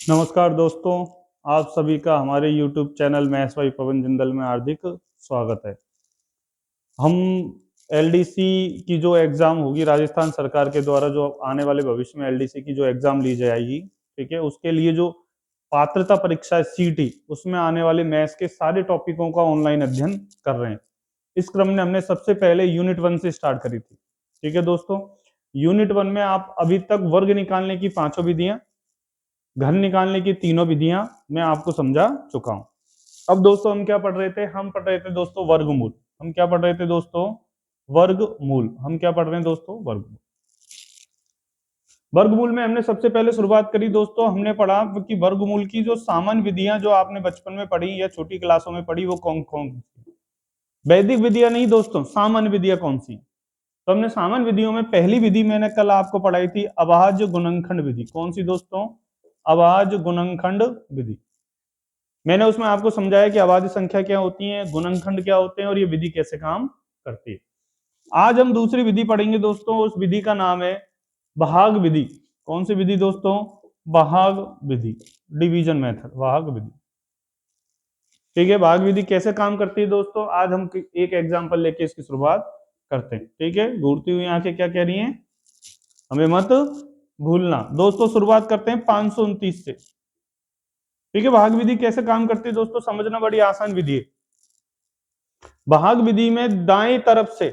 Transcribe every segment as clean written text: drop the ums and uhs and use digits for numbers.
नमस्कार दोस्तों, आप सभी का हमारे YouTube चैनल मैथ्स बाय पवन जिंदल में हार्दिक स्वागत है। हम एलडीसी की जो एग्ज़ाम होगी राजस्थान सरकार के द्वारा, जो आने वाले भविष्य में एलडीसी की जो एग्ज़ाम ली जाएगी, ठीक है, उसके लिए जो पात्रता परीक्षा है सीटी, उसमें आने वाले मैथ्स के सारे टॉपिकों का ऑनलाइन अध्ययन कर रहे हैं। इस क्रम में हमने सबसे पहले यूनिट 1 से स्टार्ट करी थी। ठीक है दोस्तों, यूनिट 1 में आप अभी तक वर्ग निकालने की 5 विधियां, घर निकालने की तीनों विधियां मैं आपको समझा चुका हूं। अब दोस्तों हम क्या पढ़ रहे थे? हम पढ़ रहे थे दोस्तों वर्गमूल। हम क्या पढ़ रहे थे दोस्तों? वर्गमूल। हम क्या पढ़ रहे हैं दोस्तों? वर्गमूल। वर्गमूल में हमने सबसे पहले शुरुआत करी दोस्तों, हमने पढ़ा कि वर्गमूल की जो सामान्य विधियां जो आपने बचपन में पढ़ी या छोटी क्लासों में पढ़ी, वो कौन कौन? वैदिक विधियां नहीं दोस्तों, सामान्य विधियां कौन सी? तो हमने सामान्य विधियों में पहली विधि मैंने कल आपको पढ़ाई थी, अभाज्य गुणनखंड विधि। कौन सी दोस्तों? अभाज्य गुणनखंड विधि। मैंने उसमें आपको समझाया कि अभाज्य संख्या क्या होती है, गुणनखंड क्या होते हैं और ये विधि कैसे काम करती है। आज हम दूसरी विधि पढ़ेंगे दोस्तों, उस विधि का नाम है भाग विधि। कौन सी विधि दोस्तों? भाग विधि, डिवीजन मेथड, भाग विधि। ठीक है, भाग विधि कैसे काम करती है दोस्तों, आज हम एक एग्जांपल लेके इसकी शुरुआत करते हैं। ठीक है, घूरती हुई आंखें क्या कह रही हैं? हमें मत भूलना। दोस्तों शुरुआत करते हैं 529 से। ठीक है, भाग विधि कैसे काम करती है दोस्तों, समझना बड़ी आसान विधि है। भाग विधि में दाएं तरफ से,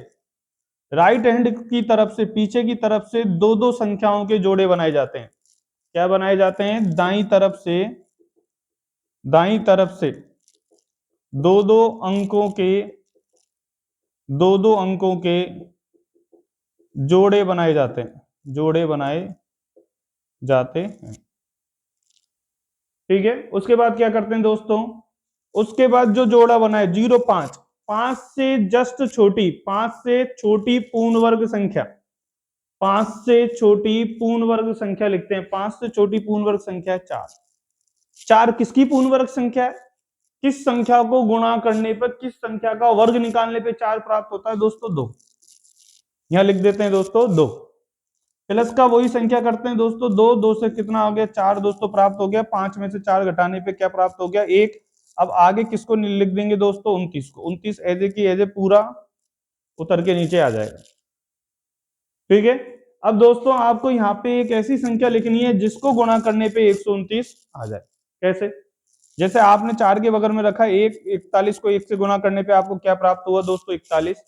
राइट हैंड की तरफ से, पीछे की तरफ से दो दो संख्याओं के जोड़े बनाए जाते हैं। क्या बनाए जाते हैं? दाई तरफ से, दाई तरफ से दो दो अंकों के, दो दो अंकों के जोड़े बनाए जाते हैं, जोड़े बनाए जाते हैं। ठीक है, उसके बाद क्या करते हैं दोस्तों? उसके बाद जो जोड़ा बना है 0, 5, 5 से जस्ट छोटी, 5 से छोटी पूर्ण वर्ग संख्या, 5 से छोटी पूर्ण वर्ग संख्या लिखते हैं। 5 से छोटी पूर्ण वर्ग संख्या है 4। 4 किसकी पूर्ण वर्ग संख्या है? किस संख्या को गुणा करने पर, किस संख्या का वर्ग निकालने पे 4 प्राप्त होता है दोस्तों? 2। यहां लिख देते हैं दोस्तों 2। प्लस का वही संख्या करते हैं दोस्तों, 2, 2 से कितना हो गया? 4 दोस्तों प्राप्त हो गया। 5 में से 4 घटाने पे क्या प्राप्त हो गया? 1। अब आगे किसको लिख देंगे दोस्तों? 29 को। 29 एजे की एजे पूरा उतर के नीचे आ जाएगा। ठीक है, अब दोस्तों आपको यहाँ पे एक ऐसी संख्या लिखनी है जिसको गुणा करने पे 129 आ जाए। कैसे? जैसे आपने 4 के बगल में रखा 1, 41 को 1 से गुणा करने पे आपको क्या प्राप्त हुआ दोस्तों? 41।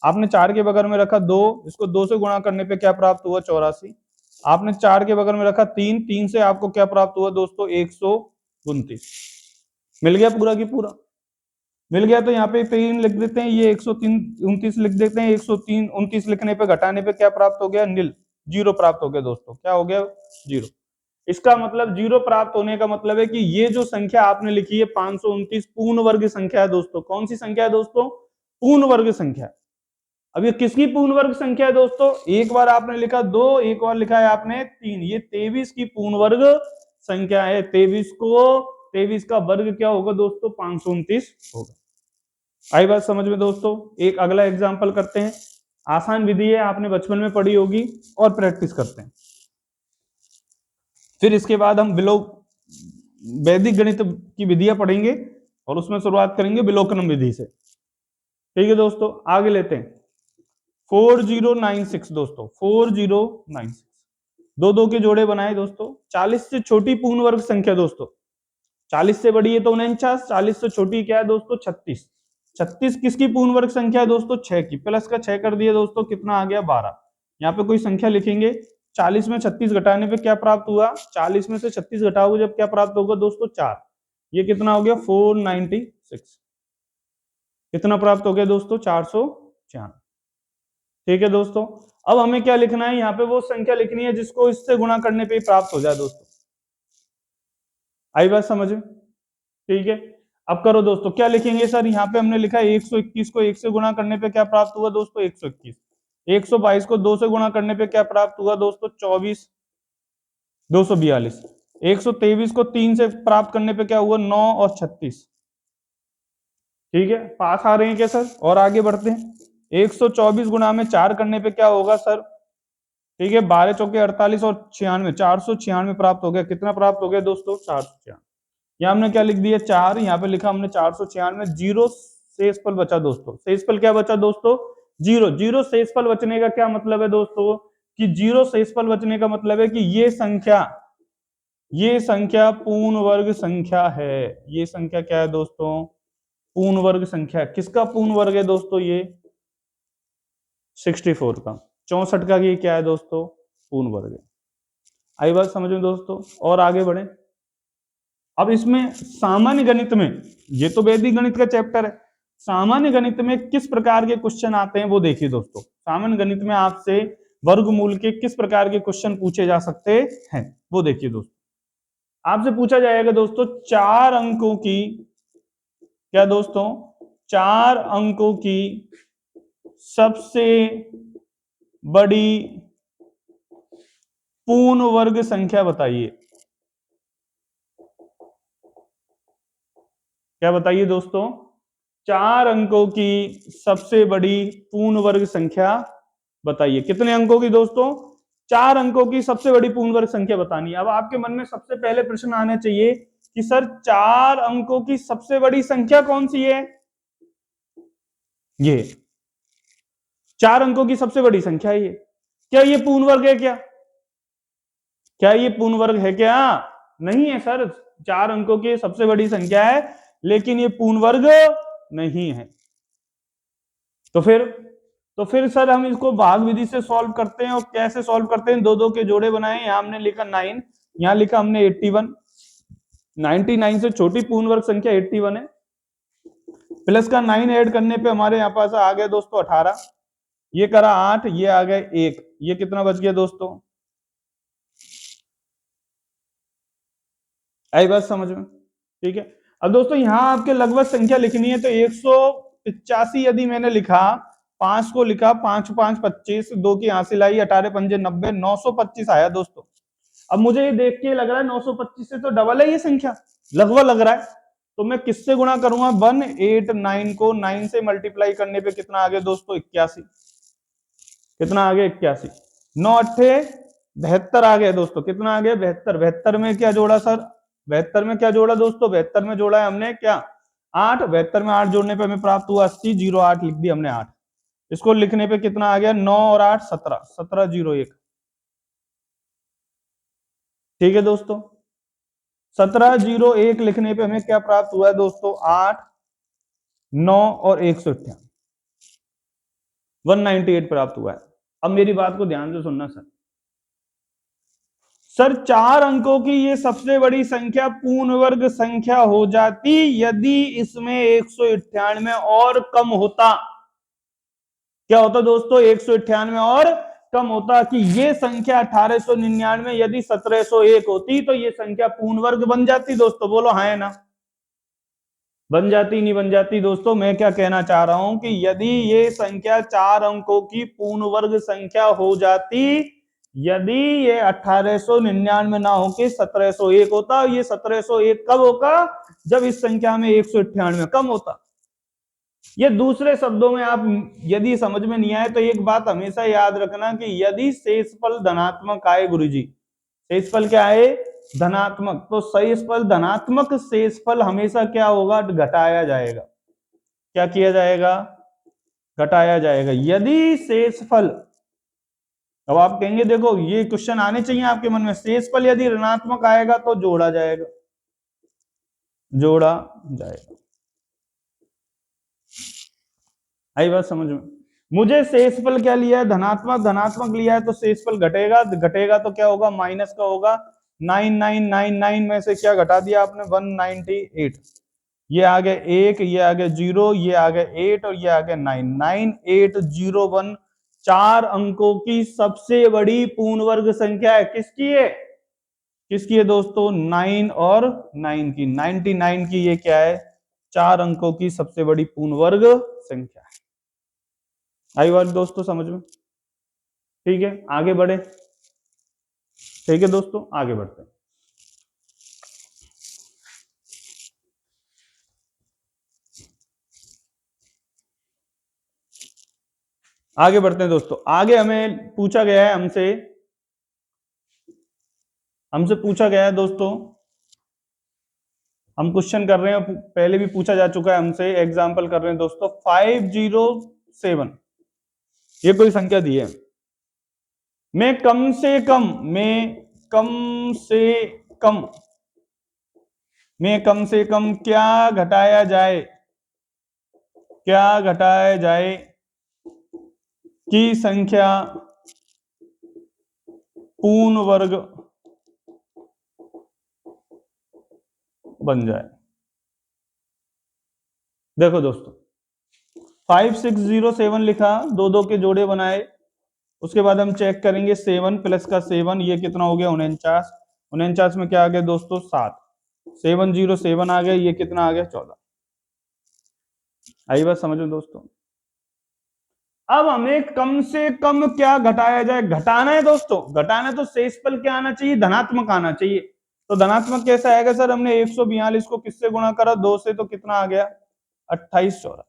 आपने 4 के बगल में रखा 2, इसको 2 से गुणा करने पे क्या प्राप्त हुआ? 84। आपने 4 के बगल में रखा 3, 3 से आपको क्या प्राप्त हुआ दोस्तों? 129। मिल गया पूरा की पूरा? मिल गया। तो यहाँ पे 3 लिख देते हैं, ये 103 29 लिख देते हैं। 103 29 लिखने पे, घटाने पे क्या प्राप्त हो गया? नील, 0 प्राप्त हो गया दोस्तों। क्या हो गया? 0। इसका मतलब 0 प्राप्त होने का मतलब है कि ये जो संख्या आपने लिखी है 529 पूर्ण वर्ग संख्या है दोस्तों। कौन सी संख्या है दोस्तों? पूर्ण वर्ग संख्या। अब ये किसकी पूर्ण वर्ग संख्या है दोस्तों? एक बार आपने लिखा 2, एक बार लिखा है आपने 3। ये 23 की पूर्ण वर्ग संख्या है। 23 का वर्ग क्या होगा दोस्तों? 529 होगा। आई बात समझ में दोस्तों? एक अगला एग्जांपल करते हैं। आसान विधि है, आपने बचपन में पढ़ी होगी, और प्रैक्टिस करते हैं। फिर इसके बाद हम वैदिक गणित की विधियां पढ़ेंगे और उसमें शुरुआत करेंगे विलोकनम विधि से। ठीक है दोस्तों, आगे लेते हैं। 4096 दोस्तों, 4096 दो दो के जोड़े बनाए दोस्तों। 40 से छोटी पूर्ण वर्ग संख्या दोस्तों, 40 से बड़ी है तो 49, 40 से छोटी क्या है दोस्तों? 36। 36 किसकी पूर्ण वर्ग संख्या है दोस्तों? 6 की। प्लस का 6 कर दिया दोस्तों, कितना आ गया? 12। यहाँ पे कोई संख्या लिखेंगे, 40 में 36 घटाने पे क्या प्राप्त हुआ? 40 में से 36 घटाओगे जब क्या प्राप्त होगा दोस्तों? 4। ये कितना हो गया? 496। कितना प्राप्त हो गया दोस्तों? 404। ठीक है दोस्तों, अब हमें क्या लिखना है? यहाँ पे वो संख्या लिखनी है जिसको इससे गुणा करने पे प्राप्त हो जाए दोस्तों। आई बात समझ में? ठीक है, अब करो दोस्तों, क्या लिखेंगे सर? यहाँ पे हमने लिखा है 121 को 1 से गुणा करने पे क्या प्राप्त हुआ दोस्तों? 121। 122 को 2 से गुणा करने पे क्या प्राप्त हुआ दोस्तों? 24। 242। 123 को 3 से प्राप्त करने पे क्या हुआ? 9 और 36। ठीक है, पास आ रहे हैं क्या सर? और आगे बढ़ते हैं। 124 गुणा में 4 करने पे क्या होगा सर? ठीक है, 12 चौके 48 और 96, 496 प्राप्त हो गया। कितना प्राप्त हो गया दोस्तों? 496। यहाँ हमने क्या लिख दिया? 4, यहाँ पे लिखा हमने 496, जीरो शेषफल बचा दोस्तों। शेषफल क्या बचा दोस्तों? जीरो। जीरो शेषफल बचने का क्या मतलब है दोस्तों? कि जीरो शेषफल बचने का मतलब है कि ये संख्या पूर्ण वर्ग संख्या है। ये संख्या क्या है दोस्तों? पूर्ण वर्ग संख्या। किसका पूर्ण वर्ग है दोस्तों? ये 64 का। 64 का ये क्या है दोस्तों? पूर्ण वर्ग है। आई बात समझ में दोस्तों? और आगे बढ़े। अब इसमें सामान्य गणित में, ये तो वैदिक गणित का चैप्टर है, सामान्य गणित में किस प्रकार के क्वेश्चन आते हैं वो देखिए दोस्तों। सामान्य गणित में आपसे वर्गमूल के किस प्रकार के क्वेश्चन पूछे जा सकते हैं वो देखिए दोस्तों। आपसे पूछा जाएगा दोस्तों 4 अंकों की, क्या दोस्तों? 4 अंकों की सबसे बड़ी पूर्ण वर्ग संख्या बताइए। क्या बताइए दोस्तों? 4 अंकों की सबसे बड़ी पूर्ण वर्ग संख्या बताइए। कितने अंकों की दोस्तों? 4 अंकों की सबसे बड़ी पूर्ण वर्ग संख्या बतानी है। अब आपके मन में सबसे पहले प्रश्न आना चाहिए कि सर 4 अंकों की सबसे बड़ी संख्या कौन सी है? ये 4 अंकों की सबसे बड़ी संख्या है ये। क्या ये पूर्ण वर्ग है? क्या ये पूर्ण वर्ग है? क्या नहीं है सर। 4 अंकों की सबसे बड़ी संख्या है लेकिन ये पूर्ण वर्ग नहीं है। तो फिर सर हम इसको भाग विधि से सॉल्व करते हैं। और कैसे सॉल्व करते हैं? दो दो के जोड़े बनाए। यहां हमने लिखा 9, यहां लिखा हमने 81। 99 से छोटी पूर्ण वर्ग संख्या 81 है। प्लस का 9 ऐड करने पे हमारे यहां पास आ गया दोस्तों 18। ये करा 8, ये आ गया 1, ये कितना बच गया दोस्तों? आई बात समझ में? ठीक है। अब दोस्तों यहां आपके लगभग संख्या लिखनी है तो 185 यदि मैंने लिखा, 5 को लिखा, 5 5 25, 2 की यहां से लाई, 18 पंजे 90, 925 आया दोस्तों। अब मुझे ये देख के लग रहा है 925 से तो डबल है ये संख्या, लगभग लग रहा है। तो मैं किससे गुणा करूंगा? 189 को 9 से मल्टीप्लाई करने पे कितना आ गया दोस्तों? 81। कितना आ गया? 81। 9 अट्ठे 72 आ गया दोस्तों। कितना आ गया? 72। 72 में क्या जोड़ा सर? 72 में क्या जोड़ा दोस्तों? 72 में जोड़ा है हमने क्या? 8। 72 में 8 जोड़ने पे हमें प्राप्त हुआ 80। 08 लिख दिया हमने 8। इसको लिखने पे कितना आ गया? 9 और 8 17, 1701। ठीक है दोस्तों। 1701 लिखने पे हमें क्या प्राप्त हुआ है दोस्तों? 8, 9 और 198, 198 प्राप्त हुआ है। अब मेरी बात को ध्यान से सुनना सर। सर 4 अंकों की ये सबसे बड़ी संख्या पूर्ण वर्ग संख्या हो जाती यदि इसमें 198 और कम होता। क्या होता दोस्तों? 198 और कम होता। कि ये संख्या 1899 यदि 1701 होती तो ये संख्या पूर्ण वर्ग बन जाती दोस्तों। बोलो हाँ है ना? बन जाती नहीं बन जाती दोस्तों? मैं क्या कहना चाह रहा हूं कि यदि ये संख्या 4 अंकों की पूर्ण वर्ग संख्या हो जाती, यदि ये 1899 ना होके 1701 होता, ये 1701 कब होगा? जब इस संख्या में 198 कम होता। ये दूसरे शब्दों में आप यदि समझ में नहीं आए तो एक बात हमेशा याद रखना कि यदि शेषफल धनात्मक आए, गुरुजी शेषफल क्या है? धनात्मक। तो शेषफल धनात्मक शेषफल हमेशा क्या होगा? घटाया जाएगा। क्या किया जाएगा? घटाया जाएगा। यदि शेषफल, अब आप कहेंगे देखो ये क्वेश्चन आने चाहिए आपके मन में, शेषफल यदि ऋणात्मक आएगा तो जोड़ा जाएगा, जोड़ा जाएगा। आई बात समझ में? मुझे शेषफल क्या लिया है? धनात्मक। धनात्मक लिया है तो शेषफल घटेगा, घटेगा तो क्या होगा? माइनस का होगा। 9999 में से क्या घटा दिया आपने? 198। ये आ गया 1, ये आ गया 0, ये आ गया 8 और ये आ गया 9। 9801 4 अंकों की सबसे बड़ी पूर्ण वर्ग संख्या है। किसकी है? किसकी है दोस्तों? 9 और 9 की। 99 की ये क्या है? 4 अंकों की सबसे बड़ी पूर्ण वर्ग संख्या है। आई बात दोस्तों समझ में? ठीक है, आगे बढ़े। ठीक है दोस्तों, आगे बढ़ते हैं। आगे बढ़ते हैं दोस्तों। आगे हमें पूछा गया है, हमसे पूछा गया है दोस्तों, हम क्वेश्चन कर रहे हैं, पहले भी पूछा जा चुका है हमसे, एग्जाम्पल कर रहे हैं दोस्तों। 507 ये कोई संख्या दी है, मैं कम से कम क्या घटाया जाए की संख्या पूर्ण वर्ग बन जाए। देखो दोस्तों, 5607 लिखा, दो दो के जोड़े बनाए, उसके बाद हम चेक करेंगे 7 प्लस का 7, ये कितना हो गया 49। 49 में क्या आ गया दोस्तों 7, 707 आ गया, ये कितना आ गया 14। आई बात समझ में दोस्तों। अब हमें कम से कम क्या घटाया जाए, घटाना है दोस्तों, घटाना है तो शेषफल क्या आना चाहिए, धनात्मक आना चाहिए। तो धनात्मक कैसा आएगा सर, हमने 142 को किससे गुणा करा, 2 से, तो कितना आ गया 2884।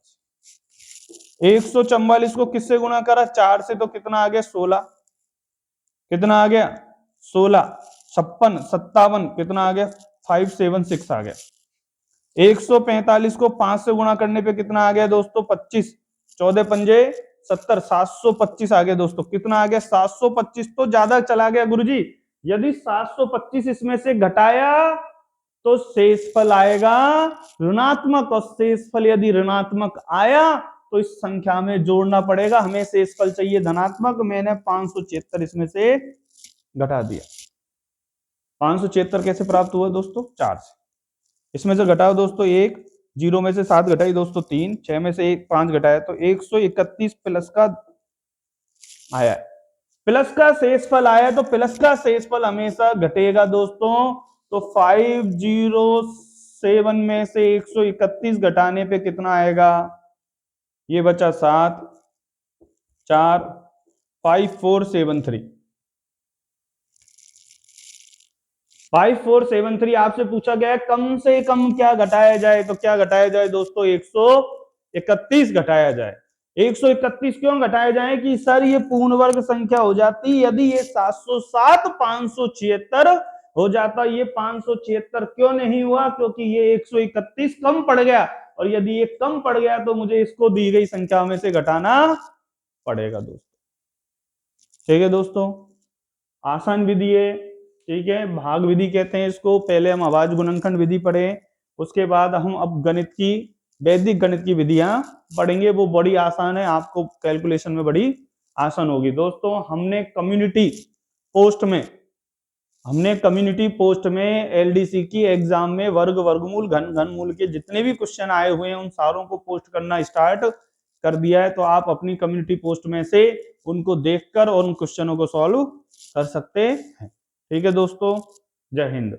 144 को किससे गुणा करा, 4 से, तो कितना आ गया 16, कितना आ गया 16, 56, 57, कितना आ गया 576 आ गया। 145 को 5 से गुणा करने पे कितना आ गया दोस्तों 25, 14 पंजे 70, 725 आ गया दोस्तों। कितना आ गया 725, तो ज्यादा चला गया गुरुजी। यदि 725 इसमें से घटाया तो शेषफल आएगा ऋणात्मक, और शेषफल यदि ऋणात्मक आया तो इस संख्या में जोड़ना पड़ेगा, हमें शेषफल चाहिए धनात्मक। मैंने 576 इसमें से घटा दिया। 576 कैसे प्राप्त हुआ दोस्तों, 4 से। इसमें से घटाओ दोस्तों 1, 0 में से 7 घटाई दोस्तों 3, 6 में से 1 5 घटाया तो 131 प्लस का आया, प्लस का शेषफल आया, तो प्लस का शेषफल हमेशा घटेगा दोस्तों। तो 507 में से 131 घटाने पे कितना आएगा, ये बचा 7, 4, 5473। 5473 आपसे पूछा गया है कम से कम क्या घटाया जाए, तो क्या घटाया जाए दोस्तों 131 घटाया जाए। 131 क्यों घटाया जाए कि सर ये पूर्ण वर्ग संख्या हो जाती, यदि ये 707 576 हो जाता, ये 576 क्यों नहीं हुआ, क्योंकि ये 131 कम पड़ गया, और यदि ये कम पड़ गया तो मुझे इसको दी गई संख्या में से घटाना पड़ेगा दोस्तों। ठीक है दोस्तों, आसान विधि है, ठीक है, भाग विधि कहते हैं इसको। पहले हम आवाज गुणनखंड विधि पढ़े, उसके बाद हम अब गणित की, वैदिक गणित की विधियां पढ़ेंगे, वो बड़ी आसान है, आपको कैलकुलेशन में बड़ी आसान होगी दोस्तों। हमने कम्युनिटी पोस्ट में एलडीसी की एग्जाम में वर्ग, वर्गमूल, घन, घनमूल के जितने भी क्वेश्चन आए हुए हैं उन सारों को पोस्ट करना स्टार्ट कर दिया है, तो आप अपनी कम्युनिटी पोस्ट में से उनको देखकर और उन क्वेश्चनों को सॉल्व कर सकते हैं। ठीक है दोस्तों, जय हिंद।